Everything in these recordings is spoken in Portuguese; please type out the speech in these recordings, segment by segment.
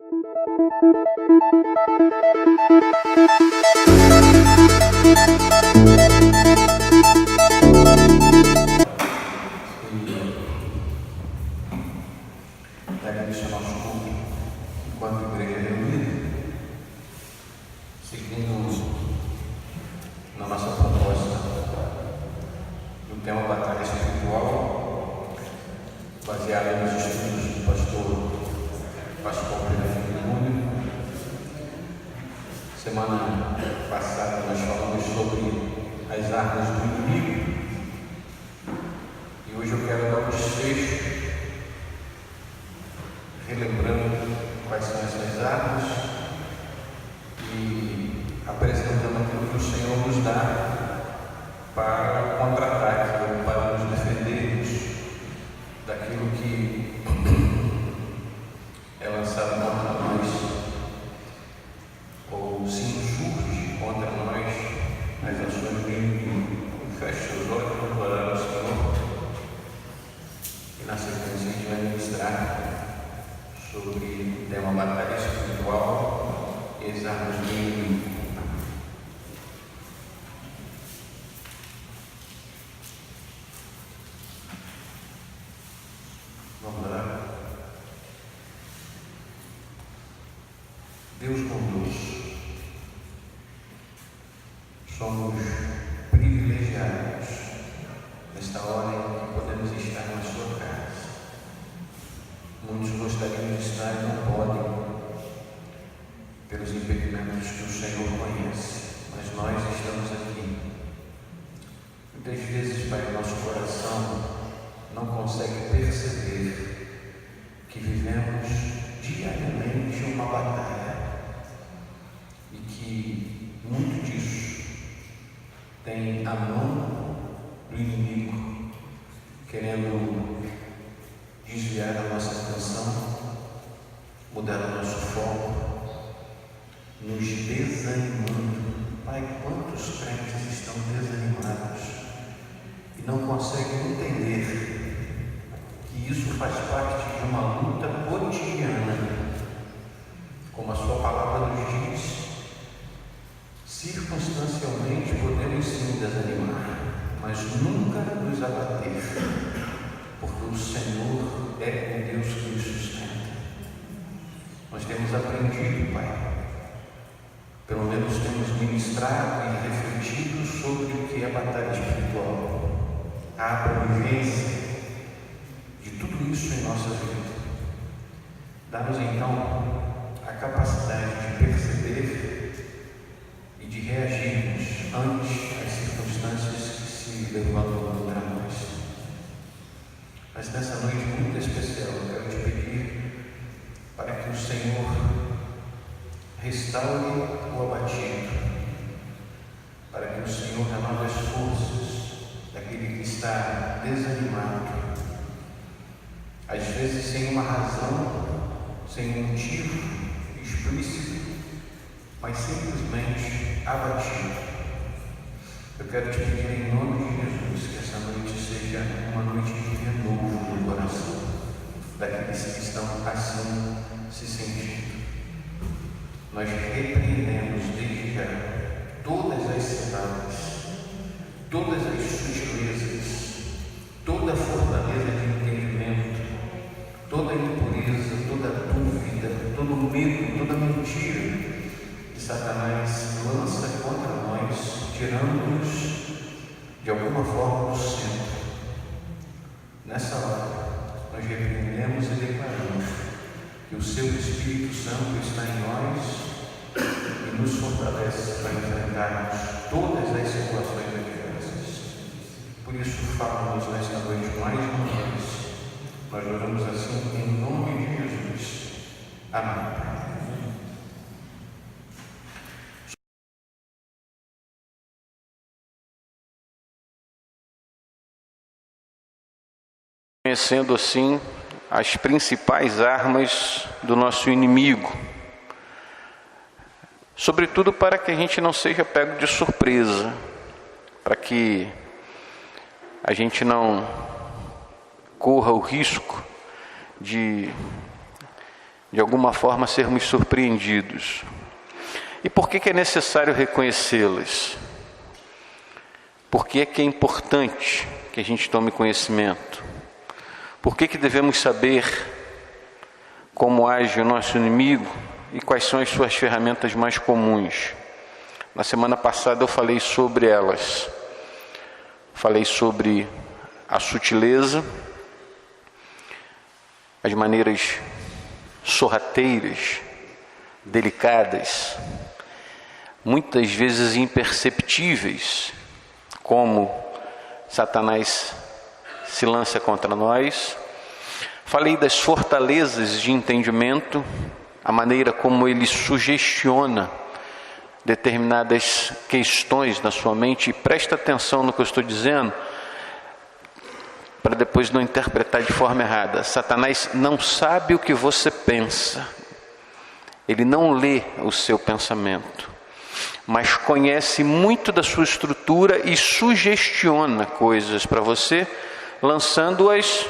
Deve deixar nosso culto enquanto igreja reunida, seguindo na nossa proposta do tema Batalha Espiritual, baseado nos estudos do pastor Pascoal Pereira. Semana passada nós falamos sobre as armas do inimigo e hoje eu quero dar um desfecho relembrando quais são essas armas e apresentando aquilo que o Senhor nos dá para contra-ataque ou para nos defendermos daquilo que é lançado contra nós ou se insurge contra nós as ações do inimigo. Feche os olhos para orar ao Senhor e na sequência a gente vai ministrar sobre o tema Batalha Espiritual e as armas do inimigo. Vamos lá. Deus bondoso, somos privilegiados nesta hora em que podemos estar na sua casa. Muitos gostariam de estar e não podem, pelos impedimentos que o Senhor conhece, mas nós estamos aqui. Muitas vezes, Pai, nosso coração não consegue perceber que vivemos diariamente uma batalha e que muito disso tem a mão do inimigo querendo desviar a nossa atenção, mudar o nosso foco, nos desanimando. Pai, quantos crentes estão desanimados e não conseguem entender que isso faz parte de uma luta cotidiana, como a sua palavra nos diz. Circunstancialmente podemos sim desanimar, mas nunca nos abater, porque o Senhor é o Deus que nos sustenta. Nós temos aprendido, Pai, pelo menos temos ministrado e refletido sobre o que é batalha espiritual, a abrangência de tudo isso em nossa vida. Dá-nos então a capacidade de perceber e de reagirmos ante as circunstâncias que se levantam contra nós. Mas nessa noite muito especial, eu quero te pedir para que o Senhor restaure o abatido, para que o Senhor renove as forças daquele que está desanimado, às vezes sem uma razão, sem um motivo explícito, mas simplesmente abatido. Eu quero te pedir em nome de Jesus que essa noite seja uma noite de renovo no coração daqueles que estão assim se sentindo. Nós repreendemos desde já todas as ciladas, todas as sutilezas, toda a fortaleza de entendimento, toda a impureza, toda a dúvida, todo o medo, toda a mentira que Satanás lança contra nós, tirando-nos de alguma forma do centro. Nessa hora, nós repreendemos e declaramos que o Seu Espírito Santo está em nós e nos fortalece para enfrentarmos todas as situações adversas. Por isso, fala-nos nesta noite mais uma vez. Nós oramos assim em nome de Jesus. Amém. Conhecendo assim as principais armas do nosso inimigo, sobretudo para que a gente não seja pego de surpresa, para que a gente não corra o risco de de alguma forma, sermos surpreendidos. E por que é necessário reconhecê-las? Por que é importante que a gente tome conhecimento? Por que devemos saber como age o nosso inimigo e quais são as suas ferramentas mais comuns? Na semana passada eu falei sobre elas. Falei sobre a sutileza, as maneiras sorrateiras, delicadas, muitas vezes imperceptíveis, como Satanás se lança contra nós. Falei das fortalezas de entendimento, a maneira como ele sugestiona determinadas questões na sua mente. E presta atenção no que eu estou dizendo, para depois não interpretar de forma errada. Satanás não sabe o que você pensa, ele não lê o seu pensamento, mas conhece muito da sua estrutura e sugestiona coisas para você, lançando-as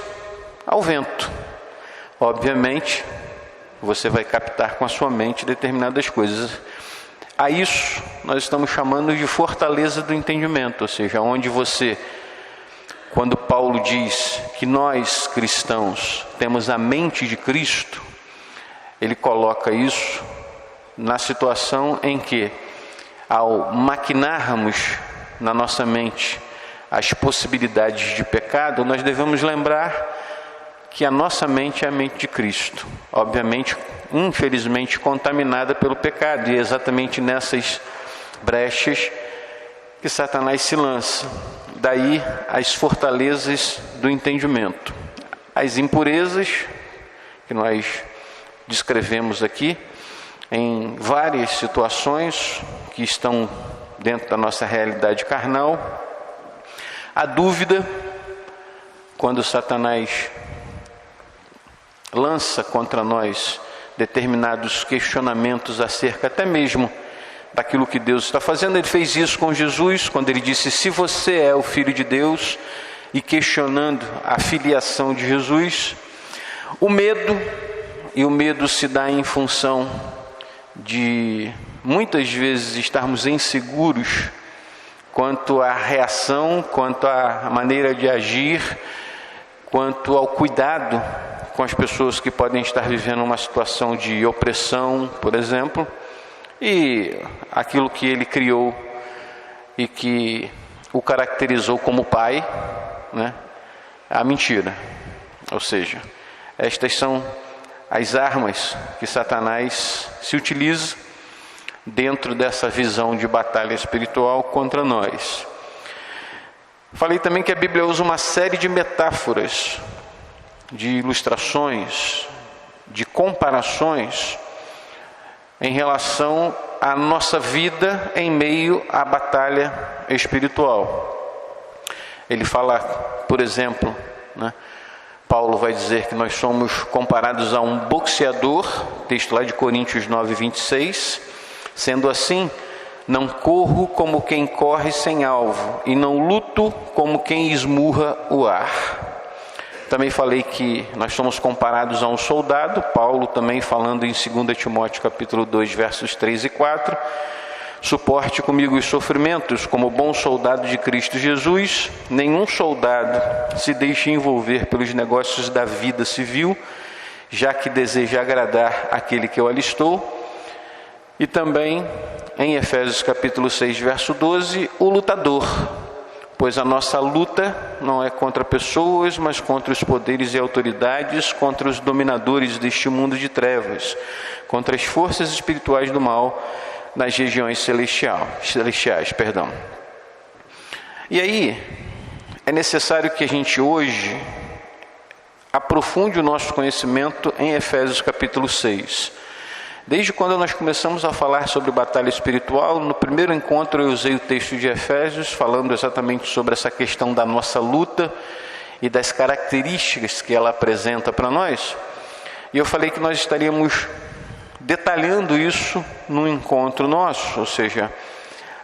ao vento. Obviamente, você vai captar com a sua mente determinadas coisas. A isso nós estamos chamando de fortaleza do entendimento, ou seja, onde você, quando Paulo diz que nós cristãos temos a mente de Cristo, ele coloca isso na situação em que, ao maquinarmos na nossa mente as possibilidades de pecado, nós devemos lembrar que a nossa mente é a mente de Cristo, obviamente, infelizmente, contaminada pelo pecado, e é exatamente nessas brechas que Satanás se lança. Daí as fortalezas do entendimento, as impurezas que nós descrevemos aqui em várias situações que estão dentro da nossa realidade carnal, a dúvida, quando Satanás lança contra nós determinados questionamentos acerca até mesmo daquilo que Deus está fazendo. Ele fez isso com Jesus, quando ele disse: se você é o Filho de Deus, e questionando a filiação de Jesus. O medo se dá em função de muitas vezes estarmos inseguros quanto à reação, quanto à maneira de agir, quanto ao cuidado com as pessoas que podem estar vivendo uma situação de opressão, por exemplo, e aquilo que ele criou e que o caracterizou como pai, né? A mentira. Ou seja, estas são as armas que Satanás se utiliza dentro dessa visão de batalha espiritual contra nós. Falei também que a Bíblia usa uma série de metáforas, de ilustrações, de comparações em relação à nossa vida em meio à batalha espiritual. Ele fala, por exemplo, né, Paulo vai dizer que nós somos comparados a um boxeador, texto lá de Coríntios 9, 26, sendo assim, não corro como quem corre sem alvo, e não luto como quem esmurra o ar. Também falei que nós somos comparados a um soldado, Paulo também falando em 2 Timóteo capítulo 2, versos 3 e 4, suporte comigo os sofrimentos, como bom soldado de Cristo Jesus. Nenhum soldado se deixe envolver pelos negócios da vida civil, já que deseja agradar aquele que o alistou. E também em Efésios capítulo 6, verso 12, o lutador, pois a nossa luta não é contra pessoas, mas contra os poderes e autoridades, contra os dominadores deste mundo de trevas, contra as forças espirituais do mal nas regiões celestiais. E aí, é necessário que a gente hoje aprofunde o nosso conhecimento em Efésios capítulo 6. Desde quando nós começamos a falar sobre batalha espiritual, no primeiro encontro eu usei o texto de Efésios, falando exatamente sobre essa questão da nossa luta e das características que ela apresenta para nós. E eu falei que nós estaríamos detalhando isso num encontro nosso, ou seja,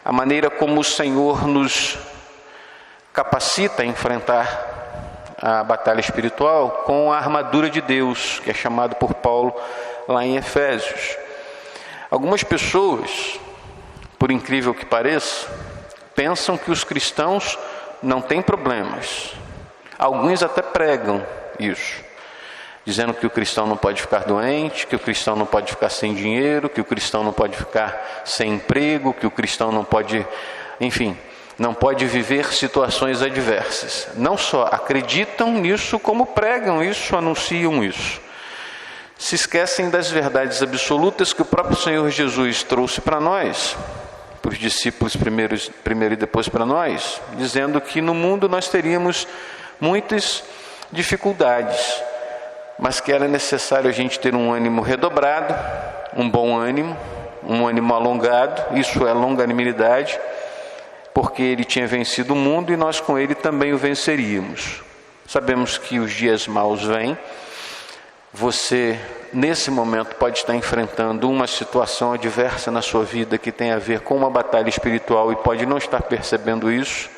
a maneira como o Senhor nos capacita a enfrentar a batalha espiritual com a armadura de Deus, que é chamado por Paulo lá em Efésios. Algumas pessoas, por incrível que pareça, pensam que os cristãos não têm problemas. Alguns até pregam isso, dizendo que o cristão não pode ficar doente, que o cristão não pode ficar sem dinheiro, que o cristão não pode ficar sem emprego, que o cristão não pode, enfim, não pode viver situações adversas. Não só acreditam nisso, como pregam isso, anunciam isso. Se esquecem das verdades absolutas que o próprio Senhor Jesus trouxe para nós, para os discípulos primeiro e depois para nós, dizendo que no mundo nós teríamos muitas dificuldades, mas que era necessário a gente ter um ânimo redobrado, um bom ânimo, um ânimo alongado, isso é longanimidade, porque ele tinha vencido o mundo e nós com ele também o venceríamos. Sabemos que os dias maus vêm. Você, nesse momento, pode estar enfrentando uma situação adversa na sua vida que tem a ver com uma batalha espiritual e pode não estar percebendo isso.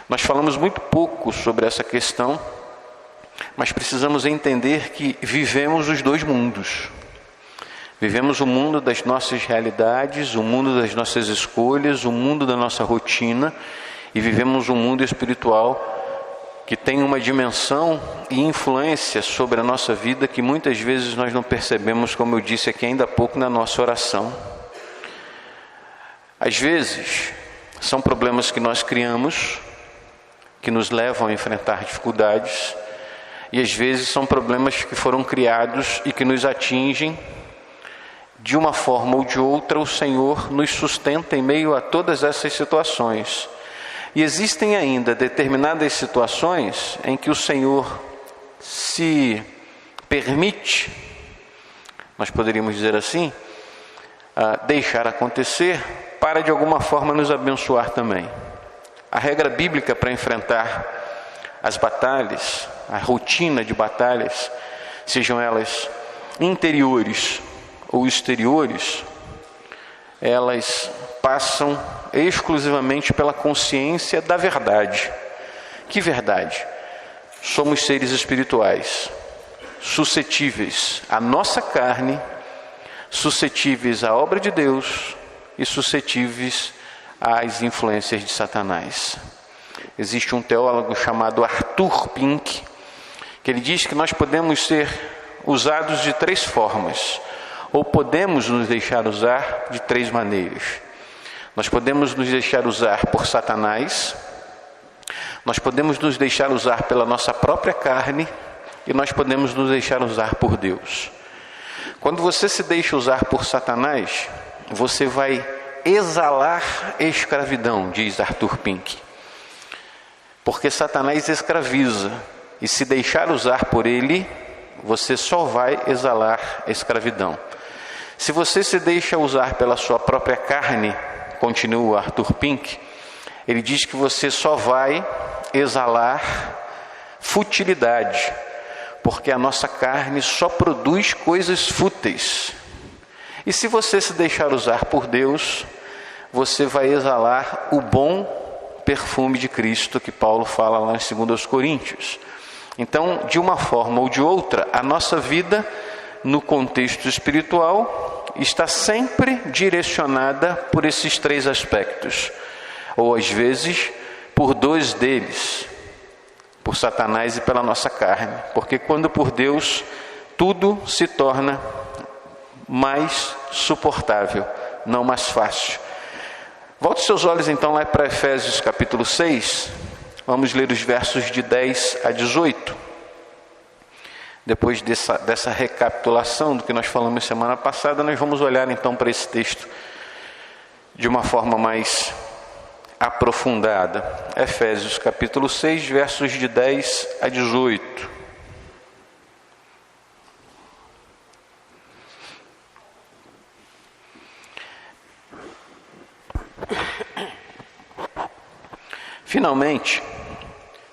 Nós falamos muito pouco sobre essa questão, mas precisamos entender que vivemos os dois mundos. Vivemos o mundo das nossas realidades, o mundo das nossas escolhas, o mundo da nossa rotina, e vivemos um mundo espiritual que tem uma dimensão e influência sobre a nossa vida que muitas vezes nós não percebemos, como eu disse aqui ainda há pouco na nossa oração. Às vezes, são problemas que nós criamos, que nos levam a enfrentar dificuldades, e às vezes são problemas que foram criados e que nos atingem. De uma forma ou de outra, o Senhor nos sustenta em meio a todas essas situações. E existem ainda determinadas situações em que o Senhor se permite, nós poderíamos dizer assim, deixar acontecer para de alguma forma nos abençoar também. A regra bíblica para enfrentar as batalhas, a rotina de batalhas, sejam elas interiores ou exteriores, elas passam exclusivamente pela consciência da verdade. Que verdade? Somos seres espirituais, suscetíveis à nossa carne, suscetíveis à obra de Deus e suscetíveis às influências de Satanás. Existe um teólogo chamado Arthur Pink, que ele diz que nós podemos ser usados de três formas, ou podemos nos deixar usar de três maneiras. Nós podemos nos deixar usar por Satanás, nós podemos nos deixar usar pela nossa própria carne e nós podemos nos deixar usar por Deus. Quando você se deixa usar por Satanás, você vai exalar escravidão, diz Arthur Pink. Porque Satanás escraviza, e se deixar usar por ele, você só vai exalar escravidão. Se você se deixa usar pela sua própria carne, continua Arthur Pink, ele diz que você só vai exalar futilidade, porque a nossa carne só produz coisas fúteis. E se você se deixar usar por Deus, você vai exalar o bom perfume de Cristo, que Paulo fala lá em 2 Coríntios. Então, de uma forma ou de outra, a nossa vida, no contexto espiritual, está sempre direcionada por esses três aspectos, ou às vezes por dois deles, por Satanás e pela nossa carne, porque quando por Deus, tudo se torna mais suportável, não mais fácil. Volte seus olhos então lá para Efésios capítulo 6, vamos ler os versos de 10 a 18. Depois dessa recapitulação do que nós falamos semana passada, nós vamos olhar então para esse texto de uma forma mais aprofundada. Efésios capítulo 6, versos de 10 a 18. Finalmente,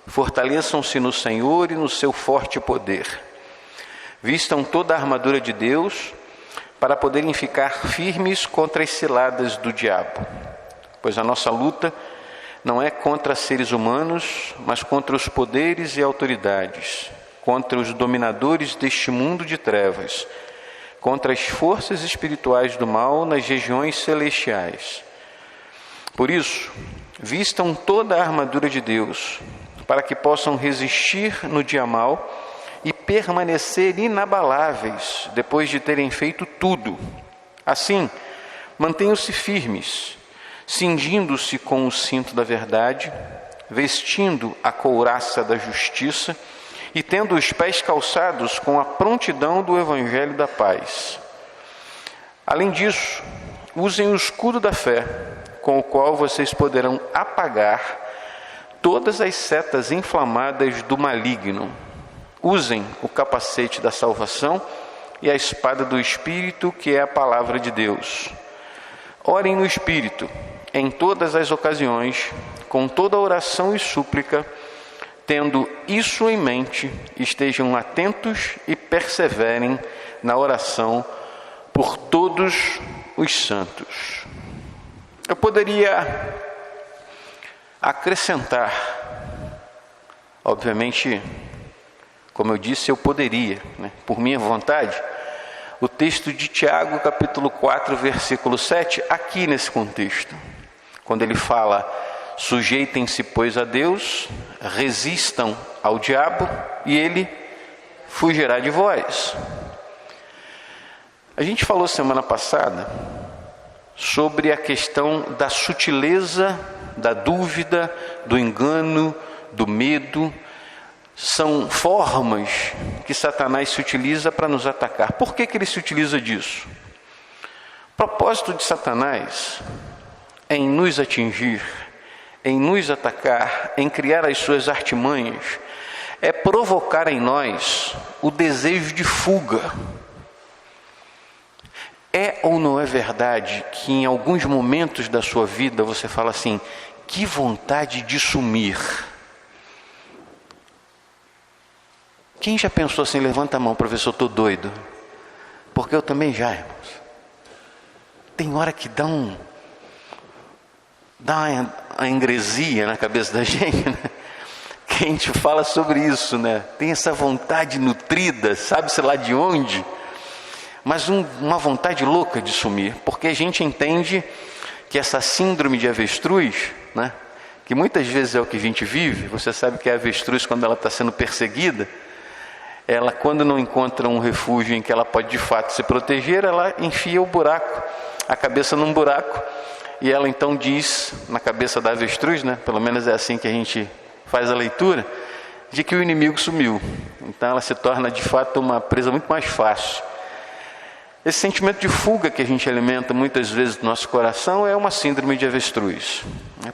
fortaleçam-se no Senhor e no seu forte poder. Vistam toda a armadura de Deus para poderem ficar firmes contra as ciladas do diabo. Pois a nossa luta não é contra seres humanos, mas contra os poderes e autoridades, contra os dominadores deste mundo de trevas, contra as forças espirituais do mal nas regiões celestiais. Por isso, vistam toda a armadura de Deus, para que possam resistir no dia mau e permanecer inabaláveis depois de terem feito tudo. Assim, mantenham-se firmes, cingindo-se com o cinto da verdade, vestindo a couraça da justiça e tendo os pés calçados com a prontidão do evangelho da paz. Além disso, usem o escudo da fé, com o qual vocês poderão apagar todas as setas inflamadas do maligno. Usem o capacete da salvação e a espada do Espírito, que é a palavra de Deus. Orem no Espírito, em todas as ocasiões, com toda oração e súplica. Tendo isso em mente, estejam atentos e perseverem na oração por todos os santos. Eu poderia acrescentar, obviamente, como eu disse, eu poderia, por minha vontade, o texto de Tiago, capítulo 4, versículo 7, aqui nesse contexto, quando ele fala: sujeitem-se, pois, a Deus, resistam ao diabo e ele fugirá de vós. A gente falou semana passada sobre a questão da sutileza, da dúvida, do engano, do medo. São formas que Satanás se utiliza para nos atacar. Por que ele se utiliza disso? O propósito de Satanás é em nos atingir, em nos atacar, em criar as suas artimanhas, é provocar em nós o desejo de fuga. É ou não é verdade que em alguns momentos da sua vida você fala assim: que vontade de sumir? Quem já pensou assim? Levanta a mão para ver se eu estou doido. Porque eu também já, irmãos. Tem hora que dá uma engresia na cabeça da gente, né? Que a gente fala sobre isso, né? Tem essa vontade nutrida, sabe-se lá de onde, mas uma vontade louca de sumir, porque a gente entende que essa síndrome de avestruz, né? Que muitas vezes é o que a gente vive. Você sabe que a avestruz, quando ela está sendo perseguida, ela, quando não encontra um refúgio em que ela pode de fato se proteger, ela enfia a cabeça num buraco. E ela então diz, na cabeça da avestruz, né? Pelo menos é assim que a gente faz a leitura, de que o inimigo sumiu. Então ela se torna de fato uma presa muito mais fácil. Esse sentimento de fuga que a gente alimenta muitas vezes no nosso coração é uma síndrome de avestruz.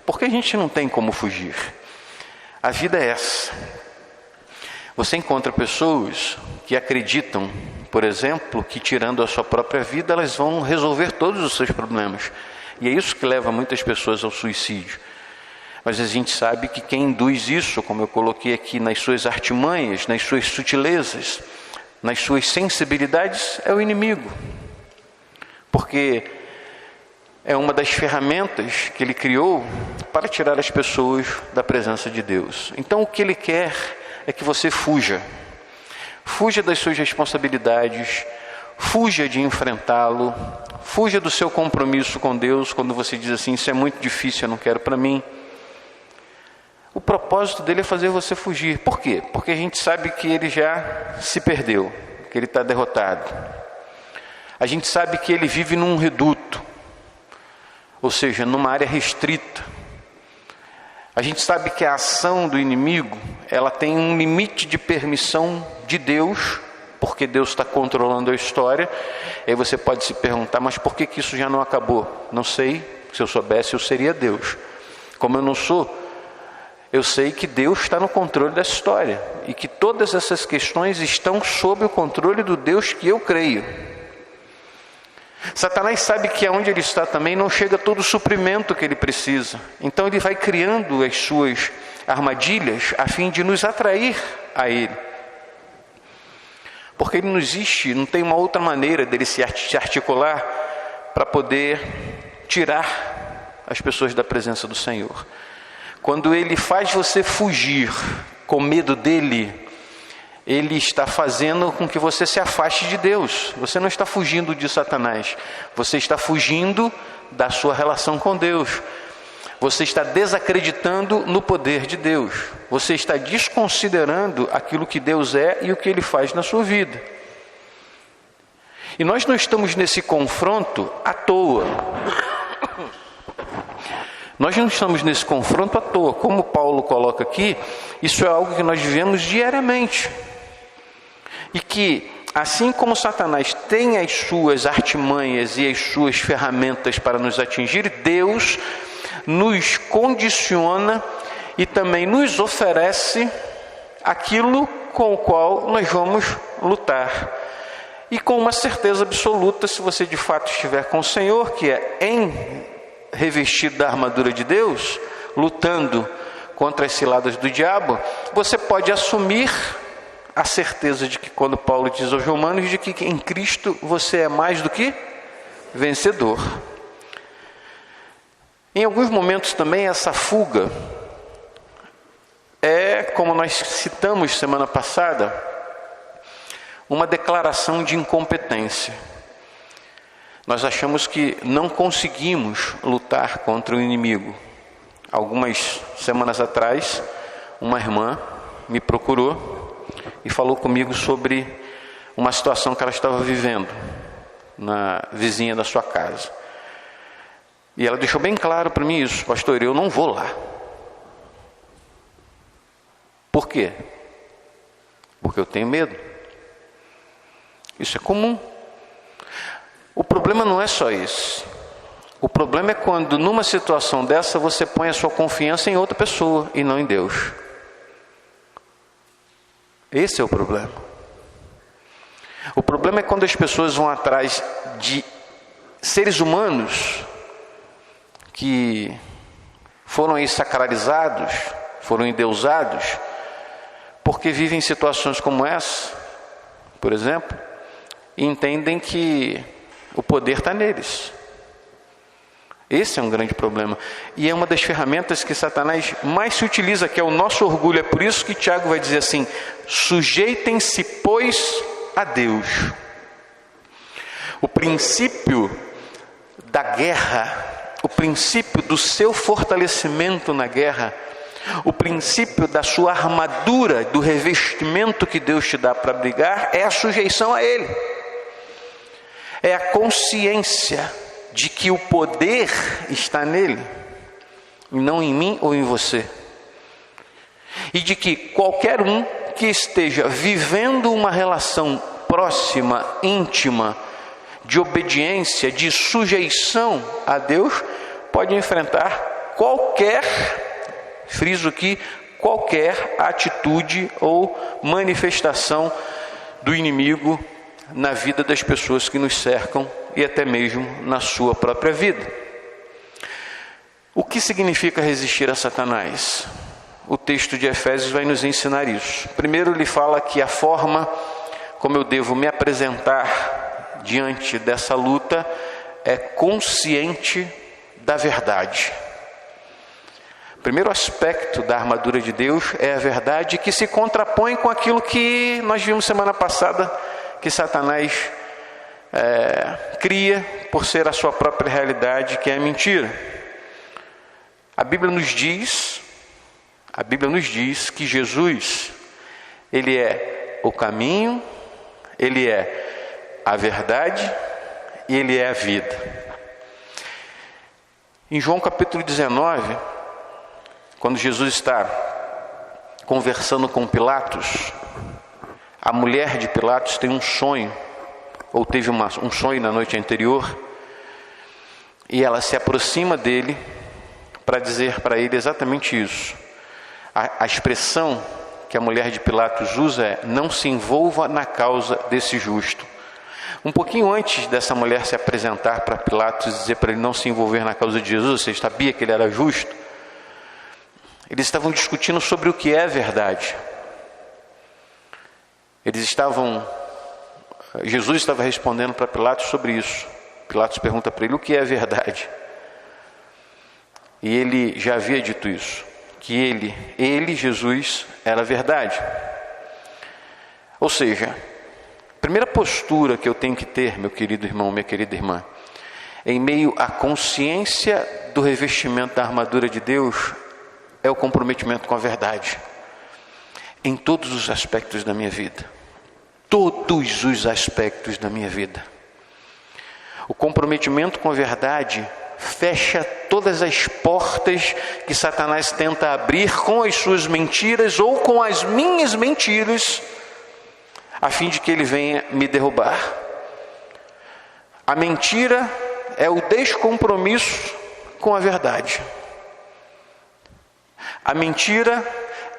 Porque a gente não tem como fugir. A vida é essa. Você encontra pessoas que acreditam, por exemplo, que tirando a sua própria vida, elas vão resolver todos os seus problemas. E é isso que leva muitas pessoas ao suicídio. Mas a gente sabe que quem induz isso, como eu coloquei aqui, nas suas artimanhas, nas suas sutilezas, nas suas sensibilidades, é o inimigo. Porque é uma das ferramentas que ele criou para tirar as pessoas da presença de Deus. Então o que ele quer é que você fuja. Fuja das suas responsabilidades, fuja de enfrentá-lo, fuja do seu compromisso com Deus, quando você diz assim: isso é muito difícil, eu não quero para mim. O propósito dele é fazer você fugir. Por quê? Porque a gente sabe que ele já se perdeu, que ele está derrotado. A gente sabe que ele vive num reduto, ou seja, numa área restrita. A gente sabe que a ação do inimigo, ela tem um limite de permissão de Deus, porque Deus está controlando a história. E aí você pode se perguntar: mas por que isso já não acabou? Não sei, se eu soubesse eu seria Deus. Como eu não sou, eu sei que Deus está no controle dessa história, e que todas essas questões estão sob o controle do Deus que eu creio. Satanás sabe que aonde ele está também não chega todo o suprimento que ele precisa. Então ele vai criando as suas armadilhas a fim de nos atrair a ele. Porque ele não existe, não tem uma outra maneira dele se articular para poder tirar as pessoas da presença do Senhor. Quando ele faz você fugir com medo dele, ele está fazendo com que você se afaste de Deus. Você não está fugindo de Satanás, você está fugindo da sua relação com Deus. Você está desacreditando no poder de Deus. Você está desconsiderando aquilo que Deus é e o que Ele faz na sua vida. E nós não estamos nesse confronto à toa. Nós não estamos nesse confronto à toa. Como Paulo coloca aqui, isso é algo que nós vivemos diariamente. E que, assim como Satanás tem as suas artimanhas e as suas ferramentas para nos atingir, Deus nos condiciona e também nos oferece aquilo com o qual nós vamos lutar. E com uma certeza absoluta, se você de fato estiver com o Senhor, que é revestido da armadura de Deus, lutando contra as ciladas do diabo, você pode assumir a certeza de que, quando Paulo diz aos Romanos, de que em Cristo você é mais do que vencedor. Em alguns momentos também essa fuga é, como nós citamos semana passada, uma declaração de incompetência. Nós achamos que não conseguimos lutar contra o inimigo. Algumas semanas atrás, uma irmã me procurou e falou comigo sobre uma situação que ela estava vivendo na vizinha da sua casa. E ela deixou bem claro para mim isso: pastor, eu não vou lá. Por quê? Porque eu tenho medo. Isso é comum. O problema não é só esse. O problema é quando, numa situação dessa, você põe a sua confiança em outra pessoa e não em Deus. Esse é o problema. O problema é quando as pessoas vão atrás de seres humanos que foram aí sacralizados, foram endeusados, porque vivem situações como essa, por exemplo, e entendem que o poder está neles. Esse é um grande problema. E é uma das ferramentas que Satanás mais se utiliza, que é o nosso orgulho. É por isso que Tiago vai dizer assim: sujeitem-se, pois, a Deus. O princípio da guerra, o princípio do seu fortalecimento na guerra, o princípio da sua armadura, do revestimento que Deus te dá para brigar, é a sujeição a Ele. É a consciência de que o poder está nele, e não em mim ou em você. E de que qualquer um que esteja vivendo uma relação próxima, íntima, de obediência, de sujeição a Deus, pode enfrentar qualquer, friso aqui, qualquer atitude ou manifestação do inimigo na vida das pessoas que nos cercam e até mesmo na sua própria vida. O que significa resistir a Satanás? O texto de Efésios vai nos ensinar isso. Primeiro, ele fala que a forma como eu devo me apresentar diante dessa luta é consciente da verdade. O primeiro aspecto da armadura de Deus é a verdade, que se contrapõe com aquilo que nós vimos semana passada, que Satanás cria por ser a sua própria realidade, que é a mentira. A Bíblia nos diz que Jesus, Ele é o caminho, Ele é a verdade e Ele é a vida. Em João capítulo 19, quando Jesus está conversando com Pilatos, a mulher de Pilatos tem um sonho, ou teve um sonho na noite anterior, e ela se aproxima dele para dizer para ele exatamente isso. A expressão que a mulher de Pilatos usa é: não se envolva na causa desse justo. Um pouquinho antes dessa mulher se apresentar para Pilatos e dizer para ele não se envolver na causa de Jesus, você sabia que ele era justo? Eles estavam discutindo sobre o que é verdade. Jesus estava respondendo para Pilatos sobre isso. Pilatos pergunta para ele o que é verdade. E ele já havia dito isso, que ele, Jesus, era a verdade. Ou seja, a primeira postura que eu tenho que ter, meu querido irmão, minha querida irmã, em meio à consciência do revestimento da armadura de Deus, é o comprometimento com a verdade, em todos os aspectos da minha vida. Todos os aspectos da minha vida. O comprometimento com a verdade fecha todas as portas que Satanás tenta abrir com as suas mentiras ou com as minhas mentiras, a fim de que ele venha me derrubar. A mentira é o descompromisso com a verdade. A mentira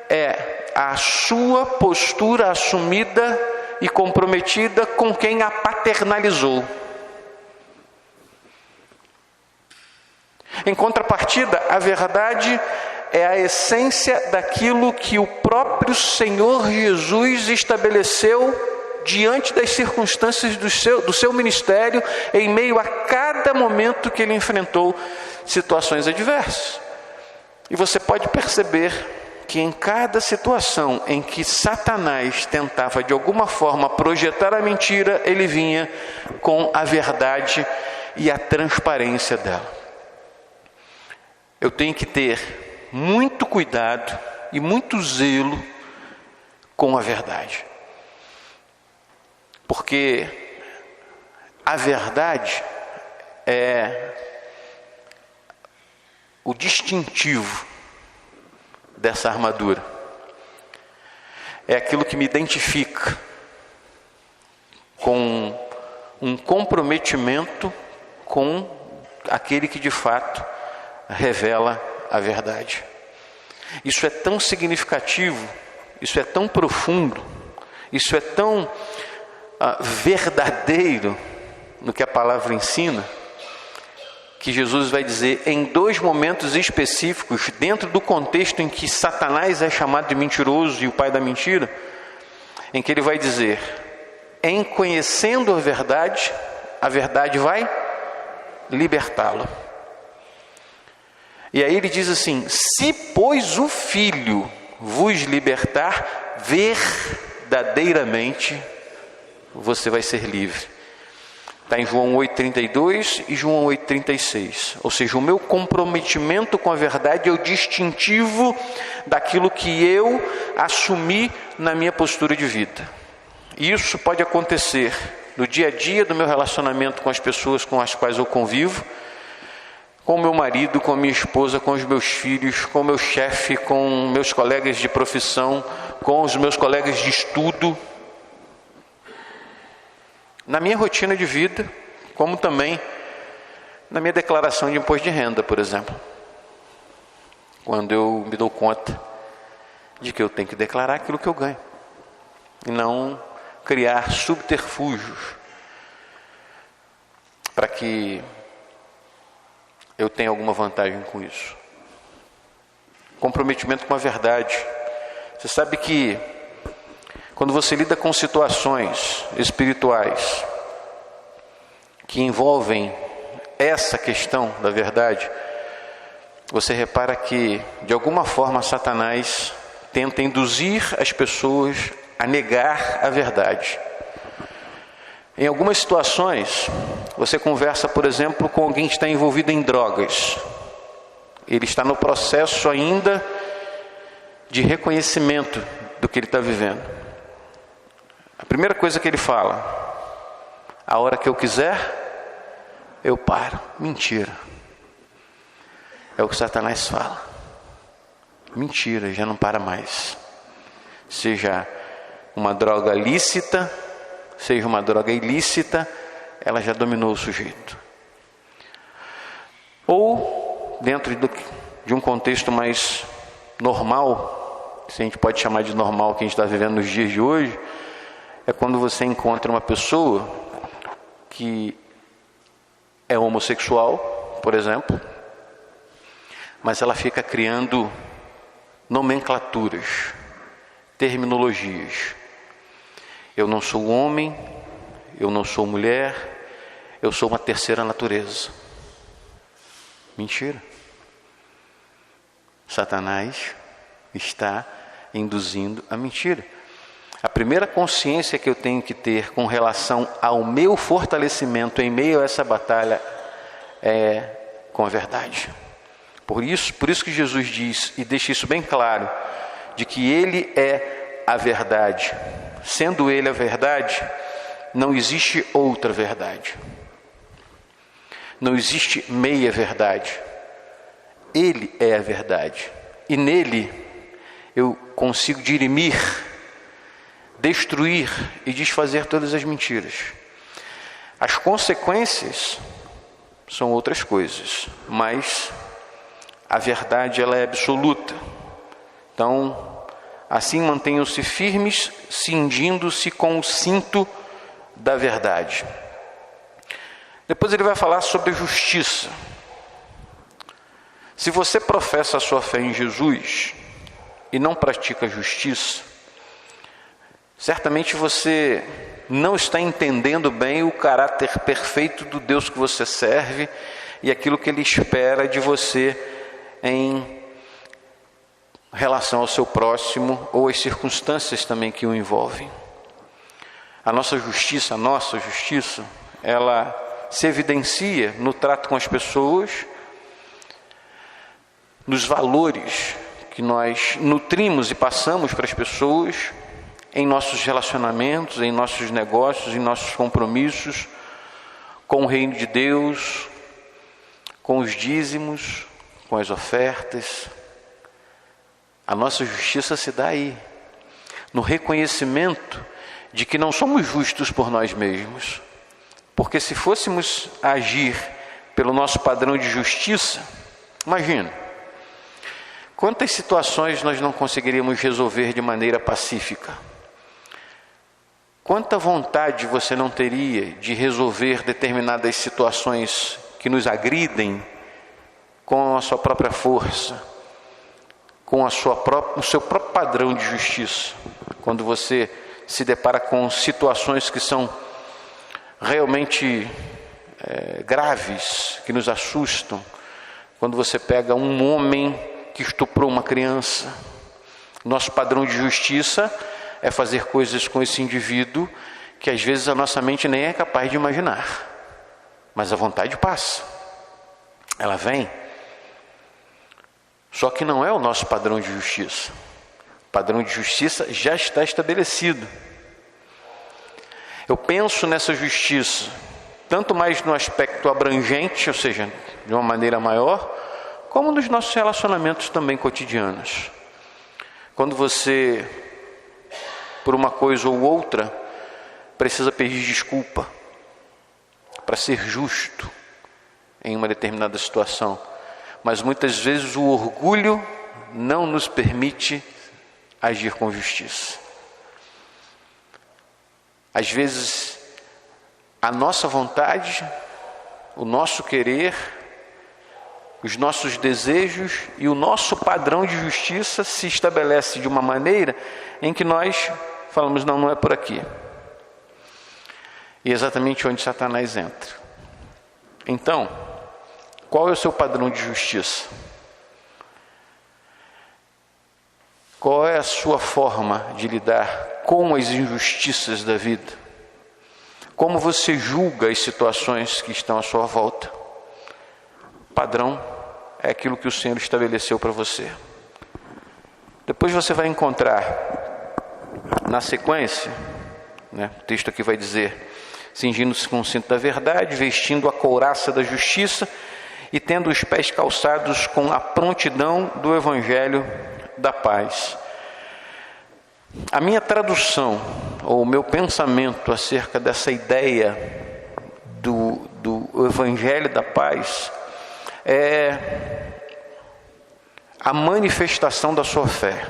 é a sua postura assumida e comprometida com quem a paternalizou. Em contrapartida, a verdade é a essência daquilo que o próprio Senhor Jesus estabeleceu diante das circunstâncias do seu ministério, em meio a cada momento que ele enfrentou situações adversas. E você pode perceber que em cada situação em que Satanás tentava de alguma forma projetar a mentira, ele vinha com a verdade e a transparência dela. Eu tenho que ter muito cuidado e muito zelo com a verdade. Porque a verdade é o distintivo dessa armadura. É aquilo que me identifica com um comprometimento com aquele que de fato revela a verdade. Isso é tão significativo, isso é tão profundo, isso é tão verdadeiro no que a palavra ensina, que Jesus vai dizer em dois momentos específicos, dentro do contexto em que Satanás é chamado de mentiroso e o pai da mentira, em que ele vai dizer: em conhecendo a verdade vai libertá-lo. E aí ele diz assim: se pois o Filho vos libertar, verdadeiramente você vai ser livre. Está em João 8,32 e João 8,36. Ou seja, o meu comprometimento com a verdade é o distintivo daquilo que eu assumi na minha postura de vida. E isso pode acontecer no dia a dia do meu relacionamento com as pessoas com as quais eu convivo, com o meu marido, com a minha esposa, com os meus filhos, com o meu chefe, com meus colegas de profissão, com os meus colegas de estudo, na minha rotina de vida, como também na minha declaração de imposto de renda, por exemplo. Quando eu me dou conta de que eu tenho que declarar aquilo que eu ganho, e não criar subterfúgios para que eu tenha alguma vantagem com isso. Comprometimento com a verdade. Você sabe que quando você lida com situações espirituais que envolvem essa questão da verdade, você repara que, de alguma forma, Satanás tenta induzir as pessoas a negar a verdade. Em algumas situações, você conversa, por exemplo, com alguém que está envolvido em drogas. Ele está no processo ainda de reconhecimento do que ele está vivendo. A primeira coisa que ele fala: a hora que eu quiser, eu paro. Mentira. É o que Satanás fala. Mentira, já não para mais. Seja uma droga lícita, seja uma droga ilícita, ela já dominou o sujeito. Ou, dentro de um contexto mais normal, se a gente pode chamar de normal que a gente está vivendo nos dias de hoje, é quando você encontra uma pessoa que é homossexual, por exemplo, mas ela fica criando nomenclaturas, terminologias. Eu não sou homem, eu não sou mulher, eu sou uma terceira natureza. Mentira. Satanás está induzindo a mentira. A primeira consciência que eu tenho que ter com relação ao meu fortalecimento em meio a essa batalha é com a verdade. Por isso que Jesus diz, e deixa isso bem claro, de que Ele é a verdade. Sendo Ele a verdade, não existe outra verdade. Não existe meia verdade. Ele é a verdade. E nele eu consigo dirimir, destruir e desfazer todas as mentiras. As consequências são outras coisas, mas a verdade ela é absoluta. Então, assim mantenham-se firmes, cingindo-se com o cinto da verdade. Depois ele vai falar sobre a justiça. Se você professa a sua fé em Jesus e não pratica a justiça, certamente você não está entendendo bem o caráter perfeito do Deus que você serve e aquilo que Ele espera de você em relação ao seu próximo ou as circunstâncias também que o envolvem. A nossa justiça, ela se evidencia no trato com as pessoas, nos valores que nós nutrimos e passamos para as pessoas, em nossos relacionamentos, em nossos negócios, em nossos compromissos com o reino de Deus, com os dízimos, com as ofertas. A nossa justiça se dá aí, no reconhecimento de que não somos justos por nós mesmos, porque se fôssemos agir pelo nosso padrão de justiça, imagina, quantas situações nós não conseguiríamos resolver de maneira pacífica? Quanta vontade você não teria de resolver determinadas situações que nos agridem com a sua própria força, com o seu próprio padrão de justiça? Quando você se depara com situações que são realmente graves, que nos assustam, quando você pega um homem que estuprou uma criança, nosso padrão de justiça é fazer coisas com esse indivíduo que às vezes a nossa mente nem é capaz de imaginar, mas a vontade passa, ela vem. Só que não é o nosso padrão de justiça. O padrão de justiça já está estabelecido. Eu penso nessa justiça tanto mais no aspecto abrangente, ou seja, de uma maneira maior, como nos nossos relacionamentos também cotidianos. Quando você, por uma coisa ou outra, precisa pedir desculpa para ser justo em uma determinada situação, mas muitas vezes o orgulho não nos permite agir com justiça. Às vezes a nossa vontade, o nosso querer, os nossos desejos e o nosso padrão de justiça se estabelece de uma maneira em que nós falamos, não é por aqui. E é exatamente onde Satanás entra. Então, qual é o seu padrão de justiça? Qual é a sua forma de lidar com as injustiças da vida? Como você julga as situações que estão à sua volta? Padrão é aquilo que o Senhor estabeleceu para você. Depois você vai encontrar na sequência, o texto aqui vai dizer: cingindo-se com o cinto da verdade, vestindo a couraça da justiça e tendo os pés calçados com a prontidão do evangelho da paz. A minha tradução, ou o meu pensamento acerca dessa ideia do evangelho da paz é a manifestação da sua fé.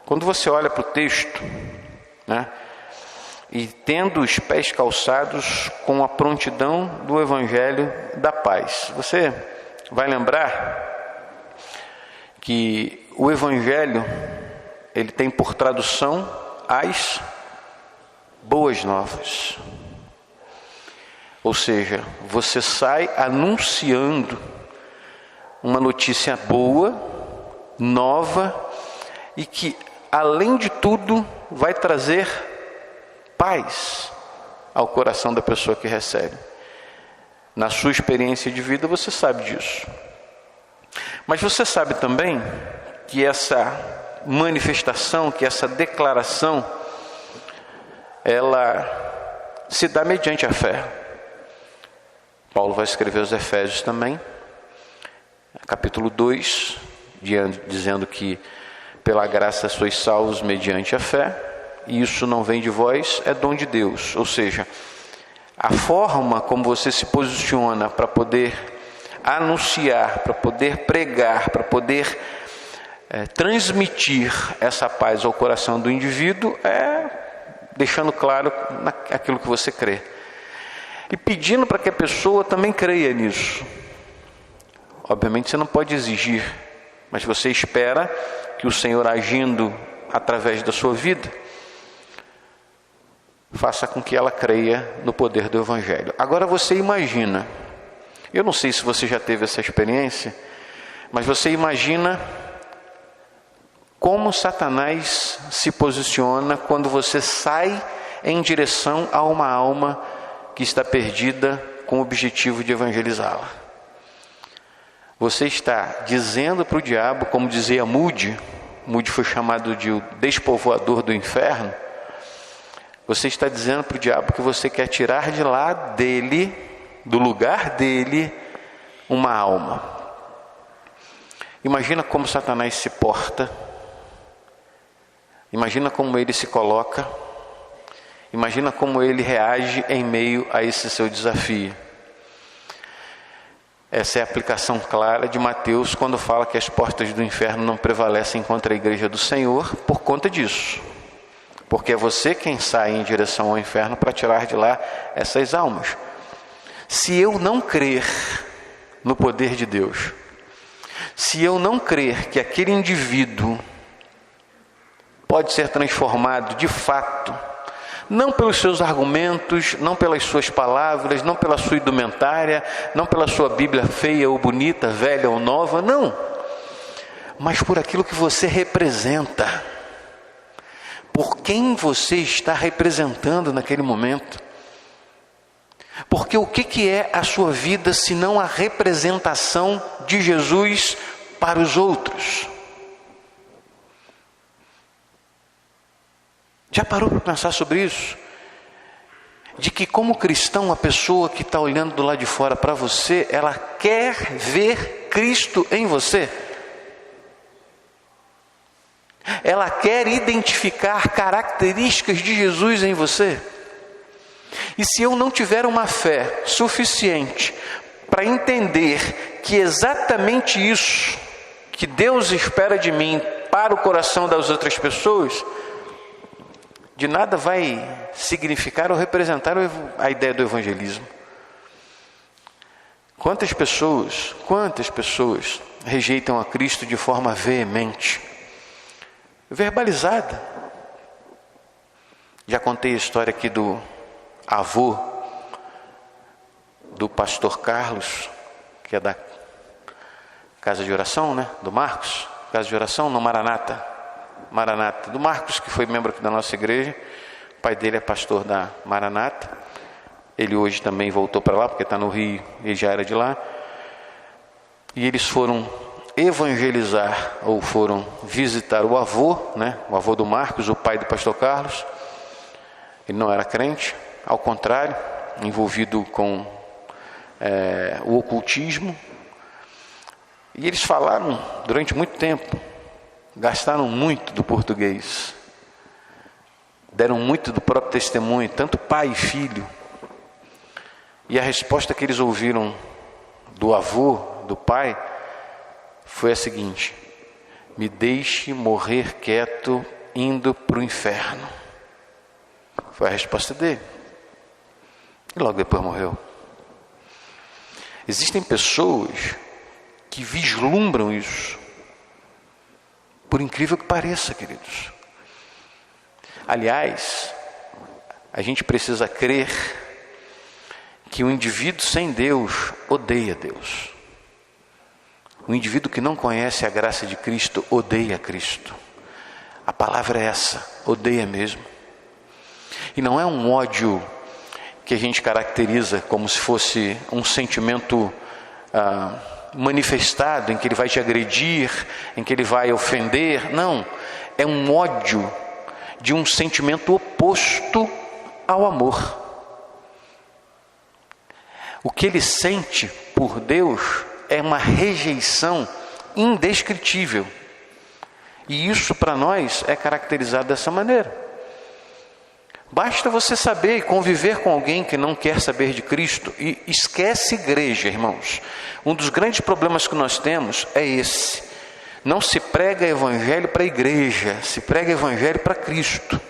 Quando você olha para o texto, e tendo os pés calçados com a prontidão do evangelho da paz, você vai lembrar que o evangelho, ele tem por tradução as boas novas. Ou seja, você sai anunciando uma notícia boa, nova, e que além de tudo, vai trazer paz ao coração da pessoa que recebe. Na sua experiência de vida, você sabe disso. Mas você sabe também que essa manifestação, que essa declaração, ela se dá mediante a fé. Paulo vai escrever aos Efésios também, capítulo 2, dizendo que pela graça sois salvos mediante a fé, e isso não vem de vós, é dom de Deus. Ou seja, a forma como você se posiciona para poder anunciar, para poder pregar, para poder transmitir essa paz ao coração do indivíduo é deixando claro aquilo que você crê. E pedindo para que a pessoa também creia nisso. Obviamente você não pode exigir, mas você espera que o Senhor, agindo através da sua vida, faça com que ela creia no poder do Evangelho. Agora você imagina, eu não sei se você já teve essa experiência, mas você imagina como Satanás se posiciona quando você sai em direção a uma alma que está perdida com o objetivo de evangelizá-la. Você está dizendo para o diabo, como dizia Moody foi chamado de o despovoador do inferno. Você está dizendo para o diabo que você quer tirar de lá dele, do lugar dele, uma alma. Imagina como Satanás se porta. Imagina como ele se coloca. Imagina como ele reage em meio a esse seu desafio. Essa é a aplicação clara de Mateus quando fala que as portas do inferno não prevalecem contra a igreja do Senhor por conta disso. Porque é você quem sai em direção ao inferno para tirar de lá essas almas. Se eu não crer no poder de Deus, se eu não crer que aquele indivíduo pode ser transformado de fato, não pelos seus argumentos, não pelas suas palavras, não pela sua indumentária, não pela sua Bíblia feia ou bonita, velha ou nova, não, mas por aquilo que você representa, por quem você está representando naquele momento. Porque o que é a sua vida se não a representação de Jesus para os outros? Já parou para pensar sobre isso? De que como cristão, a pessoa que está olhando do lado de fora para você, ela quer ver Cristo em você. Ela quer identificar características de Jesus em você. E se eu não tiver uma fé suficiente para entender que exatamente isso que Deus espera de mim para o coração das outras pessoas, de nada vai significar ou representar a ideia do evangelismo. Quantas pessoas rejeitam a Cristo de forma veemente, verbalizada? Já contei a história aqui do avô do pastor Carlos, que é da casa de oração, né? Do Marcos, casa de oração no Maranata, do Marcos, que foi membro aqui da nossa igreja. O pai dele é pastor da Maranata. Ele hoje também voltou para lá, porque está no Rio, ele já era de lá. E eles foram evangelizar, ou foram visitar o avô, né? O avô do Marcos, o pai do pastor Carlos. Ele não era crente, ao contrário, envolvido com o ocultismo. E eles falaram durante muito tempo, gastaram muito do português, deram muito do próprio testemunho, tanto pai e filho. E a resposta que eles ouviram do avô, do pai, foi a seguinte: me deixe morrer quieto indo para o inferno. Foi a resposta dele. E logo depois morreu. Existem pessoas que vislumbram isso, por incrível que pareça, queridos. Aliás, a gente precisa crer que o indivíduo sem Deus odeia Deus. O indivíduo que não conhece a graça de Cristo odeia Cristo. A palavra é essa, odeia mesmo. E não é um ódio que a gente caracteriza como se fosse um sentimento manifestado, em que ele vai te agredir, em que ele vai ofender. Não, é um ódio de um sentimento oposto ao amor. O que ele sente por Deus é uma rejeição indescritível. E isso para nós é caracterizado dessa maneira. Basta você saber e conviver com alguém que não quer saber de Cristo. E esquece igreja, irmãos. Um dos grandes problemas que nós temos é esse. Não se prega evangelho para a igreja, se prega evangelho para Cristo.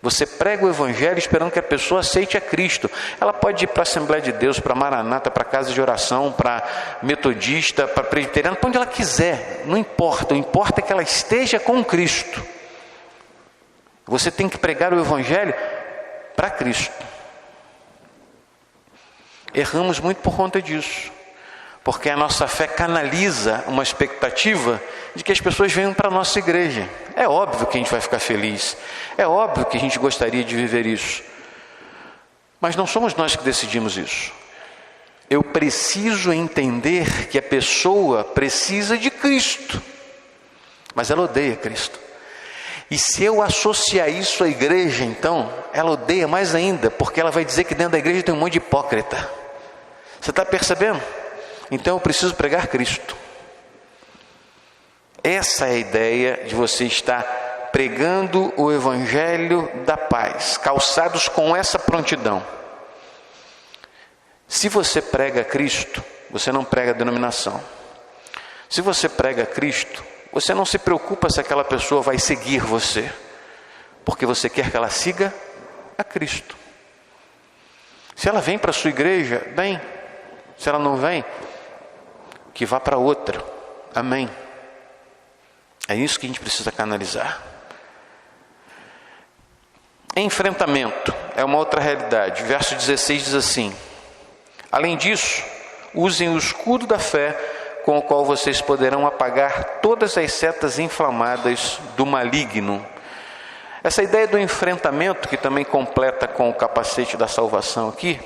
Você prega o evangelho esperando que a pessoa aceite a Cristo. Ela pode ir para a Assembleia de Deus, para a Maranata, para a Casa de Oração, para metodista, para presbiteriano, para onde ela quiser. Não importa, o importa é que ela esteja com Cristo. Você tem que pregar o evangelho para Cristo. Erramos muito por conta disso, porque a nossa fé canaliza uma expectativa de que as pessoas venham para a nossa igreja. É óbvio que a gente vai ficar feliz, é óbvio que a gente gostaria de viver isso, mas não somos nós que decidimos isso. Eu preciso entender que a pessoa precisa de Cristo, mas ela odeia Cristo. E se eu associar isso à igreja, então, ela odeia mais ainda, porque ela vai dizer que dentro da igreja tem um monte de hipócrita. Você está percebendo? Então eu preciso pregar Cristo. Essa é a ideia de você estar pregando o evangelho da paz, calçados com essa prontidão. Se você prega Cristo, você não prega a denominação. Se você prega Cristo, você não se preocupa se aquela pessoa vai seguir você, porque você quer que ela siga a Cristo. Se ela vem para a sua igreja, bem. Se ela não vem, que vá para outra. Amém. É isso que a gente precisa canalizar. Enfrentamento é uma outra realidade. Verso 16 diz assim: além disso, usem o escudo da fé, com o qual vocês poderão apagar todas as setas inflamadas do maligno. Essa ideia do enfrentamento, que também completa com o capacete da salvação aqui,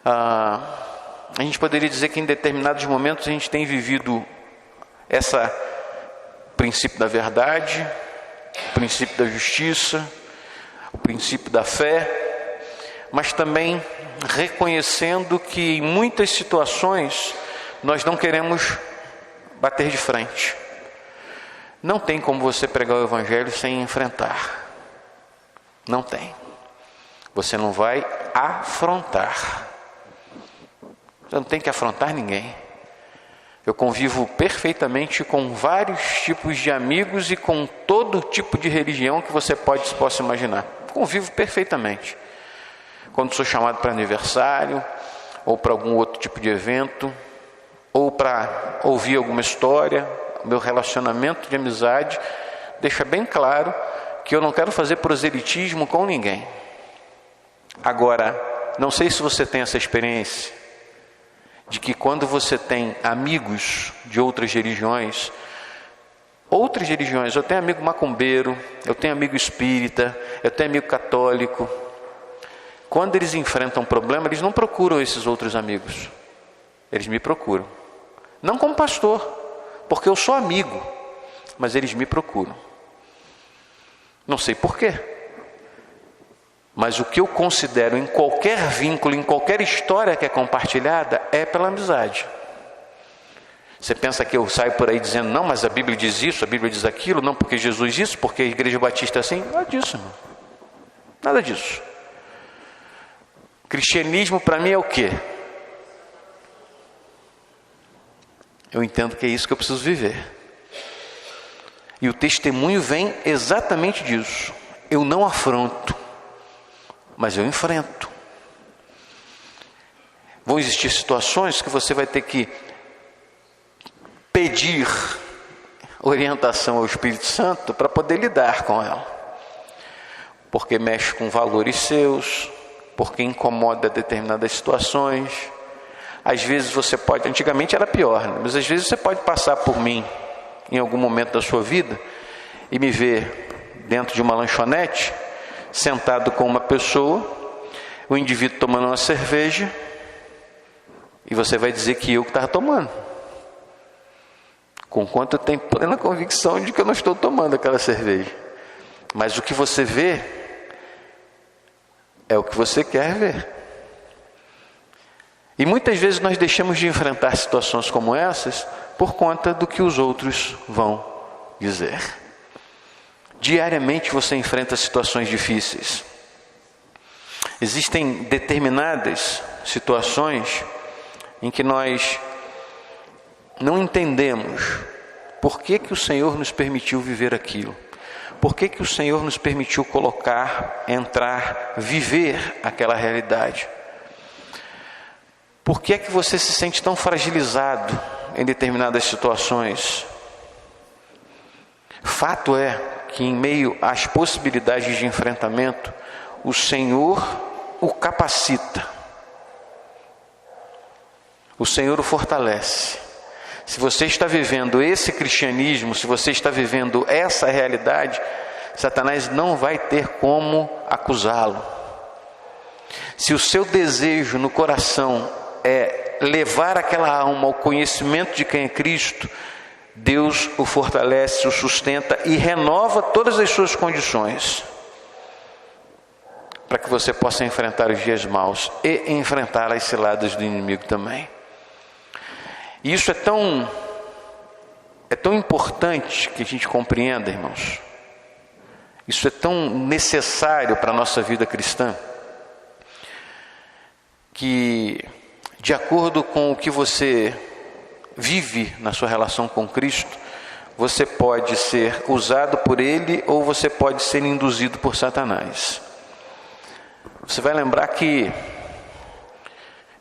a gente poderia dizer que em determinados momentos a gente tem vivido esse princípio da verdade, o princípio da justiça, o princípio da fé, mas também reconhecendo que em muitas situações nós não queremos bater de frente. Não tem como você pregar o evangelho sem enfrentar. Não tem. Você não vai afrontar. Você não tem que afrontar ninguém. Eu convivo perfeitamente com vários tipos de amigos e com todo tipo de religião que você possa imaginar. Convivo perfeitamente. Quando sou chamado para aniversário, ou para algum outro tipo de evento, ou para ouvir alguma história, meu relacionamento de amizade deixa bem claro que eu não quero fazer proselitismo com ninguém. Agora, não sei se você tem essa experiência, de que quando você tem amigos de outras religiões, eu tenho amigo macumbeiro, eu tenho amigo espírita, eu tenho amigo católico, quando eles enfrentam um problema, eles não procuram esses outros amigos, eles me procuram. Não como pastor, porque eu sou amigo, mas eles me procuram. Não sei porquê, mas o que eu considero em qualquer vínculo, em qualquer história que é compartilhada, é pela amizade. Você pensa que eu saio por aí dizendo, não, mas a Bíblia diz isso, a Bíblia diz aquilo, não, porque Jesus diz isso, porque a Igreja Batista é assim? Nada disso, irmão. Nada disso. Cristianismo para mim é o quê? Eu entendo que é isso que eu preciso viver. E o testemunho vem exatamente disso. Eu não afronto, mas eu enfrento. Vão existir situações que você vai ter que pedir orientação ao Espírito Santo para poder lidar com ela. Porque mexe com valores seus, porque incomoda determinadas situações. Às vezes você pode, antigamente era pior, né? Mas às vezes você pode passar por mim em algum momento da sua vida e me ver dentro de uma lanchonete, sentado com uma pessoa, o indivíduo tomando uma cerveja, e você vai dizer que eu que estava tomando, conquanto eu tenho plena convicção de que eu não estou tomando aquela cerveja. Mas o que você vê é o que você quer ver. E muitas vezes nós deixamos de enfrentar situações como essas por conta do que os outros vão dizer. Diariamente você enfrenta situações difíceis. Existem determinadas situações em que nós não entendemos por que o Senhor nos permitiu viver aquilo. Por que o Senhor nos permitiu colocar, entrar, viver aquela realidade? Por que é que você se sente tão fragilizado em determinadas situações? Fato é que em meio às possibilidades de enfrentamento, o Senhor o capacita. O Senhor o fortalece. Se você está vivendo esse cristianismo, se você está vivendo essa realidade, Satanás não vai ter como acusá-lo. Se o seu desejo no coração é levar aquela alma ao conhecimento de quem é Cristo, Deus o fortalece, o sustenta e renova todas as suas condições para que você possa enfrentar os dias maus e enfrentar as ciladas do inimigo também. E isso é tão importante que a gente compreenda, irmãos. Isso é tão necessário para a nossa vida cristã, que de acordo com o que você vive na sua relação com Cristo, você pode ser usado por Ele ou você pode ser induzido por Satanás. Você vai lembrar que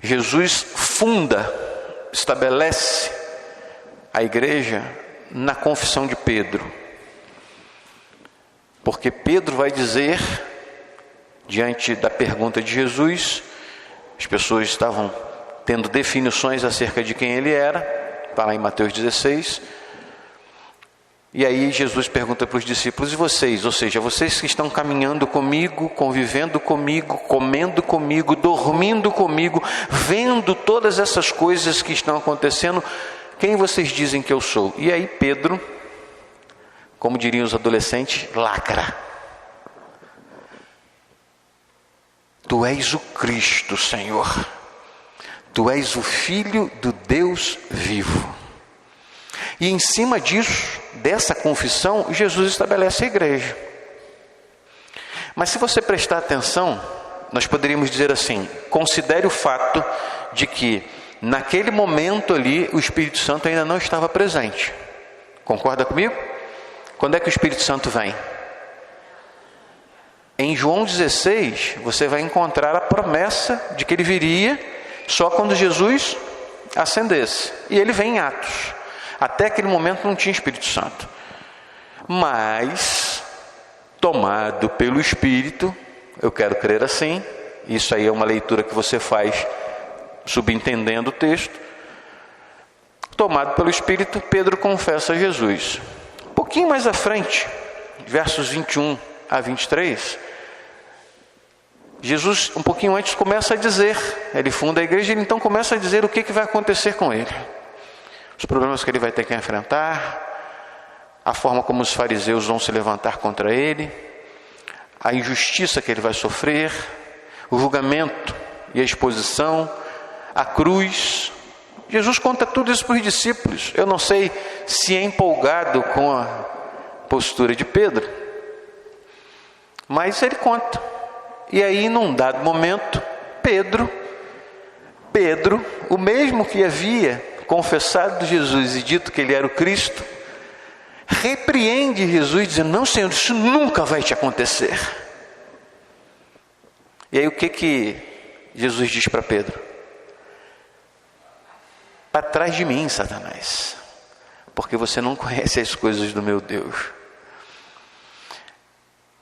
Jesus estabelece a igreja na confissão de Pedro. Porque Pedro vai dizer, diante da pergunta de Jesus, as pessoas estavam tendo definições acerca de quem ele era, está lá em Mateus 16, e aí Jesus pergunta para os discípulos: e vocês? Ou seja, vocês que estão caminhando comigo, convivendo comigo, comendo comigo, dormindo comigo, vendo todas essas coisas que estão acontecendo, quem vocês dizem que eu sou? E aí Pedro, como diriam os adolescentes, lacra. Tu és o Cristo, Senhor. Tu és o Filho do Deus vivo. E em cima disso, dessa confissão, Jesus estabelece a igreja. Mas se você prestar atenção, nós poderíamos dizer assim: considere o fato de que naquele momento ali o Espírito Santo ainda não estava presente. Concorda comigo? Quando é que o Espírito Santo vem? Em João 16, você vai encontrar a promessa de que ele viria só quando Jesus ascendesse. E ele vem em Atos. Até aquele momento não tinha Espírito Santo. Mas, tomado pelo Espírito, eu quero crer assim, isso aí é uma leitura que você faz subentendendo o texto. Tomado pelo Espírito, Pedro confessa a Jesus. Um pouquinho mais à frente, versos 21 a 23, Jesus, um pouquinho antes, começa a dizer, ele funda a igreja, ele então começa a dizer o que vai acontecer com ele. Os problemas que ele vai ter que enfrentar, a forma como os fariseus vão se levantar contra ele, a injustiça que ele vai sofrer, o julgamento e a exposição, a cruz. Jesus conta tudo isso para os discípulos. Eu não sei se é empolgado com a postura de Pedro, mas ele conta. E aí, num dado momento, Pedro, o mesmo que havia confessado Jesus e dito que ele era o Cristo, repreende Jesus dizendo: não, Senhor, isso nunca vai te acontecer. E aí o que Jesus diz para Pedro? Para trás de mim, Satanás, porque você não conhece as coisas do meu Deus.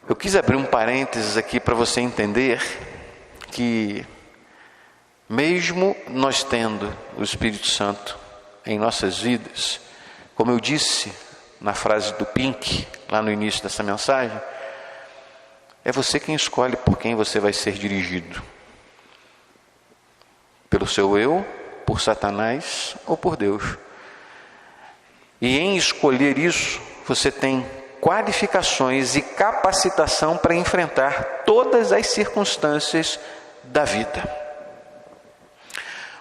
Eu quis abrir um parênteses aqui para você entender que mesmo nós tendo o Espírito Santo em nossas vidas, como eu disse na frase do Pink, lá no início dessa mensagem, é você quem escolhe por quem você vai ser dirigido. Pelo seu eu, por Satanás ou por Deus. E em escolher isso, você tem qualificações e capacitação para enfrentar todas as circunstâncias da vida.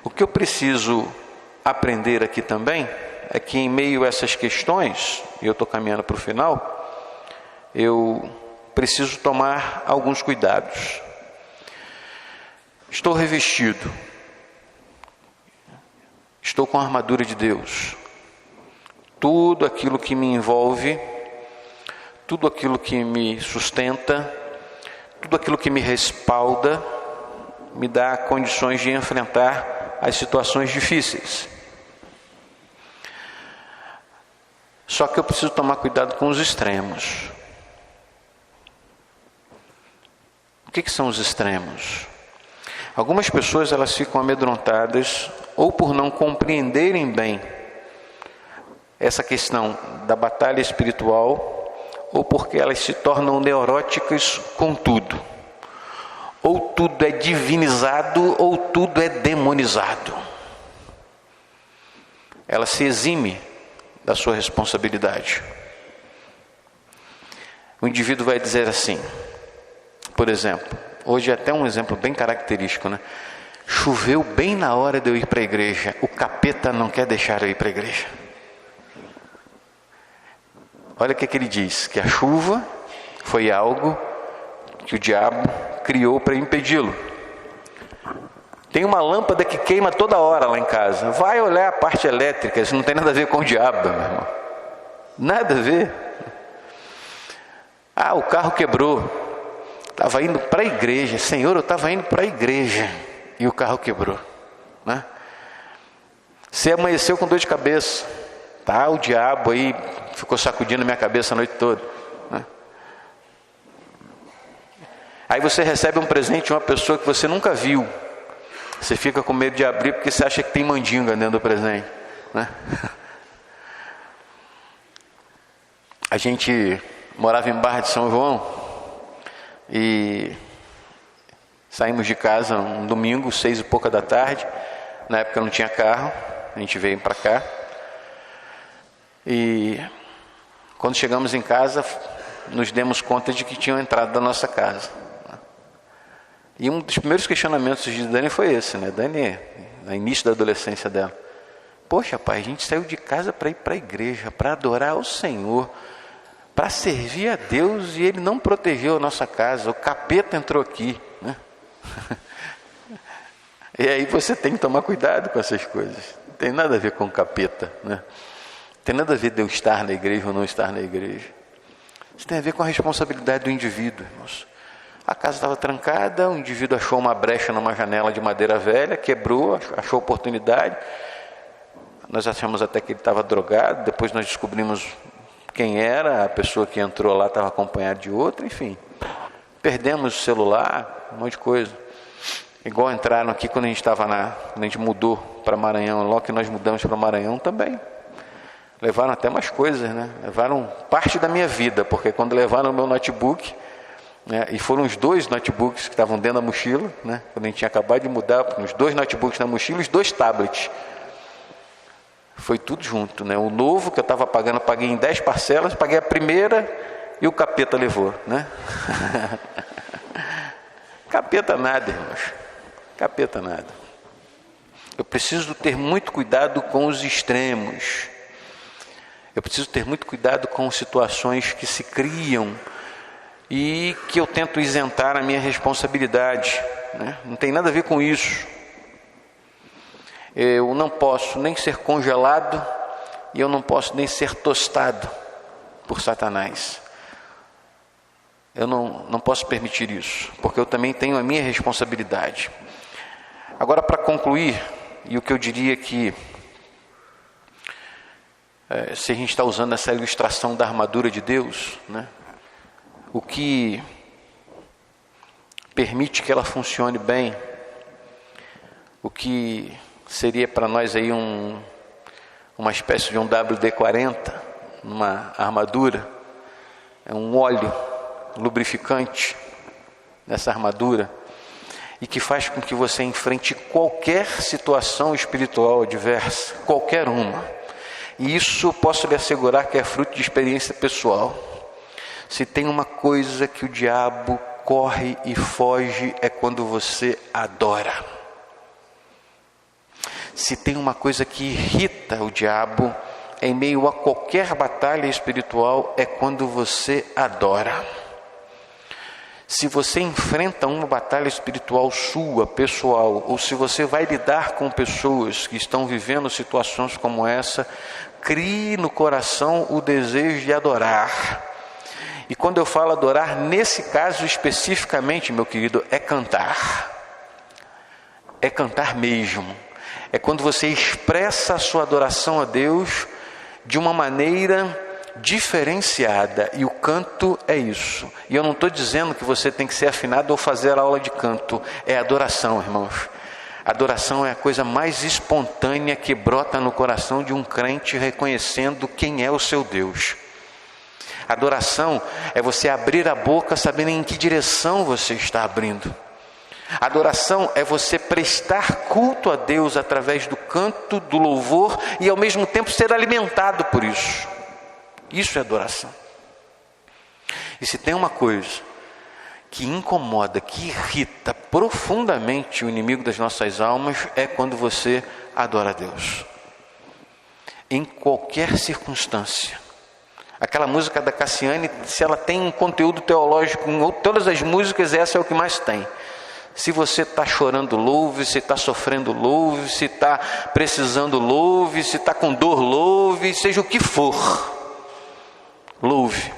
O que eu preciso aprender aqui também é que em meio a essas questões, e eu estou caminhando para o final, eu preciso tomar alguns cuidados. Estou revestido, estou com a armadura de Deus. Tudo aquilo que me envolve, tudo aquilo que me sustenta, tudo aquilo que me respalda, me dá condições de enfrentar as situações difíceis. Só que eu preciso tomar cuidado com os extremos. O que são os extremos? Algumas pessoas elas ficam amedrontadas ou por não compreenderem bem essa questão da batalha espiritual, ou porque elas se tornam neuróticas com tudo. Ou tudo é divinizado, ou tudo é demonizado. Ela se exime da sua responsabilidade. O indivíduo vai dizer assim, por exemplo, hoje é até um exemplo bem característico, né? Choveu bem na hora de eu ir para a igreja, o capeta não quer deixar eu ir para a igreja. Olha o que ele diz, que a chuva foi algo que o diabo criou para impedi-lo. Tem uma lâmpada que queima toda hora lá em casa. Vai olhar a parte elétrica, isso não tem nada a ver com o diabo, meu irmão. Nada a ver. Ah, o carro quebrou. Estava indo para a igreja. Senhor, eu estava indo para a igreja. E o carro quebrou. Né? Você amanheceu com dor de cabeça. Tá, o diabo aí ficou sacudindo minha cabeça a noite toda. Né? Aí você recebe um presente de uma pessoa que você nunca viu. Você fica com medo de abrir porque você acha que tem mandinga dentro do presente. Né? A gente morava em Barra de São João e saímos de casa um domingo, 6 e pouca da tarde. Na época não tinha carro, a gente veio para cá. E quando chegamos em casa, nos demos conta de que tinham entrado da nossa casa. E um dos primeiros questionamentos de Dani foi esse, né? Dani, no início da adolescência dela. Poxa, pai, a gente saiu de casa para ir para a igreja, para adorar o Senhor, para servir a Deus, e Ele não protegeu a nossa casa, o capeta entrou aqui. Né? E aí você tem que tomar cuidado com essas coisas. Não tem nada a ver com o capeta, né? Não tem nada a ver de eu estar na igreja ou não estar na igreja. Isso tem a ver com a responsabilidade do indivíduo, irmãos. A casa estava trancada, o indivíduo achou uma brecha numa janela de madeira velha, quebrou, achou oportunidade. Nós achamos até que ele estava drogado, depois nós descobrimos quem era, a pessoa que entrou lá estava acompanhada de outra, enfim. Perdemos o celular, um monte de coisa. Igual entraram aqui quando a gente estava quando a gente mudou para Maranhão, logo que nós mudamos para Maranhão também. Levaram até mais coisas, né? Levaram parte da minha vida, porque quando levaram o meu notebook, né, e foram os 2 notebooks que estavam dentro da mochila, né, quando a gente tinha acabado de mudar, os 2 notebooks na mochila e os 2 tablets. Foi tudo junto, né? O novo que eu estava pagando, eu paguei em 10 parcelas, paguei a primeira e o capeta levou, né? Capeta nada, irmãos. Capeta nada. Eu preciso ter muito cuidado com os extremos. Eu preciso ter muito cuidado com situações que se criam e que eu tento isentar a minha responsabilidade, né? Não tem nada a ver com isso. Eu não posso nem ser congelado e eu não posso nem ser tostado por Satanás. Eu não posso permitir isso, porque eu também tenho a minha responsabilidade. Agora, para concluir, e o que eu diria que se a gente está usando essa ilustração da armadura de Deus, né, o que permite que ela funcione bem, o que seria para nós aí uma espécie de um WD-40, uma armadura, é um óleo lubrificante nessa armadura e que faz com que você enfrente qualquer situação espiritual adversa, qualquer uma. E isso posso lhe assegurar que é fruto de experiência pessoal. Se tem uma coisa que o diabo corre e foge é quando você adora. Se tem uma coisa que irrita o diabo em meio a qualquer batalha espiritual é quando você adora. Se você enfrenta uma batalha espiritual sua, pessoal, ou se você vai lidar com pessoas que estão vivendo situações como essa, crie no coração o desejo de adorar. E quando eu falo adorar, nesse caso especificamente, meu querido, é cantar. É cantar mesmo. É quando você expressa a sua adoração a Deus de uma maneira diferenciada, e o canto é isso. E eu não estou dizendo que você tem que ser afinado ou fazer aula de canto, é adoração, irmãos. Adoração é a coisa mais espontânea que brota no coração de um crente reconhecendo quem é o seu Deus. Adoração é você abrir a boca sabendo em que direção você está abrindo. Adoração é você prestar culto a Deus através do canto, do louvor e ao mesmo tempo ser alimentado por isso. Isso é adoração. E se tem uma coisa que incomoda, que irrita profundamente o inimigo das nossas almas, é quando você adora a Deus. Em qualquer circunstância. Aquela música da Cassiane, se ela tem um conteúdo teológico, em todas as músicas, essa é o que mais tem. Se você está chorando, louve. Se está sofrendo, louve. Se está precisando, louve. Se está com dor, louve. Seja o que for, louve.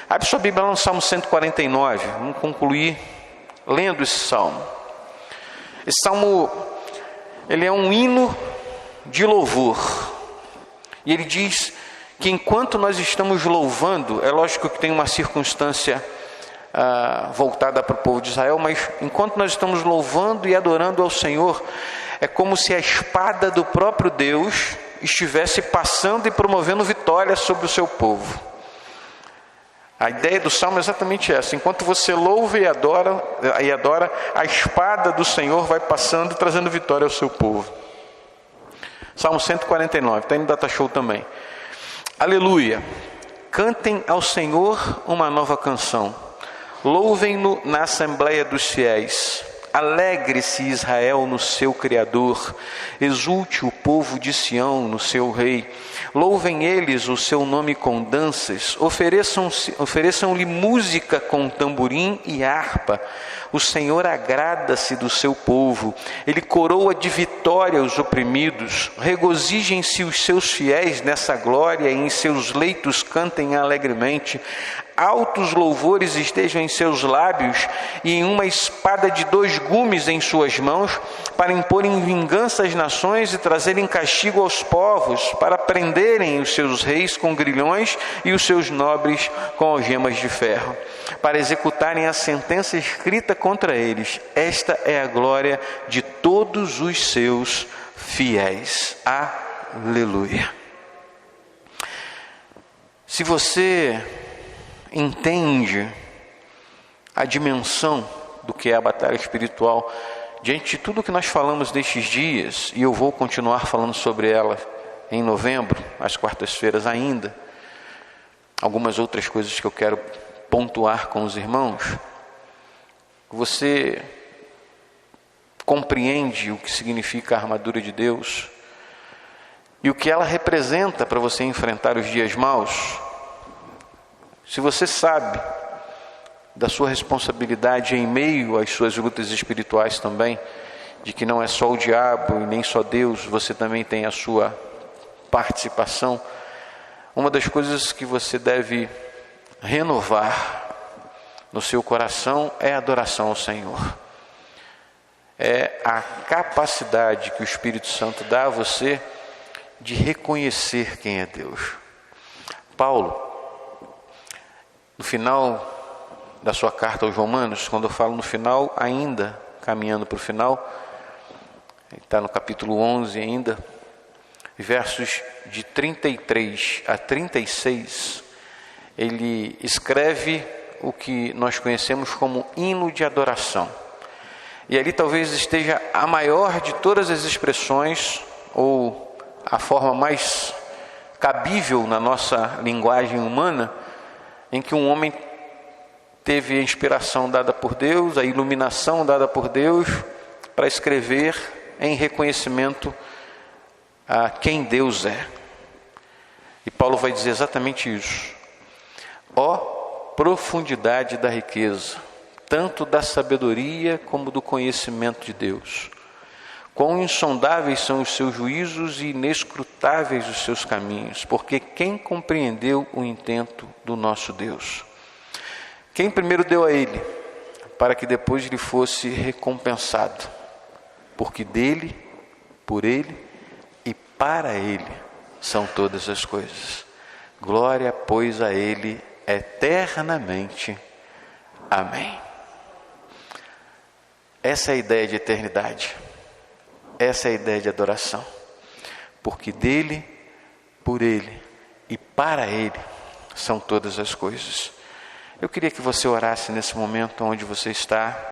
Abre sua Bíblia lá no Salmo 149. Vamos concluir lendo esse salmo. Esse salmo, ele é um hino de louvor. E ele diz que enquanto nós estamos louvando, é lógico que tem uma circunstância voltada para o povo de Israel, mas enquanto nós estamos louvando e adorando ao Senhor, é como se a espada do próprio Deus estivesse passando e promovendo vitória sobre o seu povo. A ideia do salmo é exatamente essa: enquanto você louva e adora, a espada do Senhor vai passando e trazendo vitória ao seu povo. Salmo 149, está aí no Data Show também. Aleluia! Cantem ao Senhor uma nova canção. Louvem-no na Assembleia dos Fiéis. Alegre-se Israel no seu Criador. Exulte o povo de Sião no seu Rei. Louvem eles o seu nome com danças. Ofereçam-lhe música com tamborim e harpa. O Senhor agrada-se do seu povo. Ele coroa de vitória os oprimidos. Regozijem-se os seus fiéis nessa glória e em seus leitos cantem alegremente. Altos louvores estejam em seus lábios e em uma espada de 2 gumes em suas mãos, para imporem vingança às nações e trazerem castigo aos povos, para prenderem os seus reis com grilhões e os seus nobres com algemas de ferro, para executarem a sentença escrita contra eles. Esta é a glória de todos os seus fiéis. Aleluia. Se você entende a dimensão do que é a batalha espiritual, diante de tudo que nós falamos nestes dias, e eu vou continuar falando sobre ela em novembro, às quartas-feiras ainda, algumas outras coisas que eu quero pontuar com os irmãos, você compreende o que significa a armadura de Deus e o que ela representa para você enfrentar os dias maus. Se você sabe da sua responsabilidade em meio às suas lutas espirituais também, de que não é só o diabo e nem só Deus, você também tem a sua participação, uma das coisas que você deve renovar no seu coração é a adoração ao Senhor. É a capacidade que o Espírito Santo dá a você de reconhecer quem é Deus. Paulo, no final da sua carta aos Romanos, quando eu falo no final, ainda caminhando para o final, está no capítulo 11 ainda, versos de 33 a 36, ele escreve o que nós conhecemos como hino de adoração. E ali talvez esteja a maior de todas as expressões, ou a forma mais cabível na nossa linguagem humana, em que um homem teve a inspiração dada por Deus, a iluminação dada por Deus, para escrever em reconhecimento a quem Deus é. E Paulo vai dizer exatamente isso. Ó profundidade da riqueza, tanto da sabedoria como do conhecimento de Deus. Quão insondáveis são os seus juízos e inescrutáveis os seus caminhos, porque quem compreendeu o intento do nosso Deus? Quem primeiro deu a ele, para que depois lhe fosse recompensado? Porque dele, por ele e para ele são todas as coisas. Glória, pois, a ele eternamente. Amém. Essa é a ideia de eternidade. Essa é a ideia de adoração. Porque dele, por ele e para ele são todas as coisas. Eu queria que você orasse nesse momento onde você está.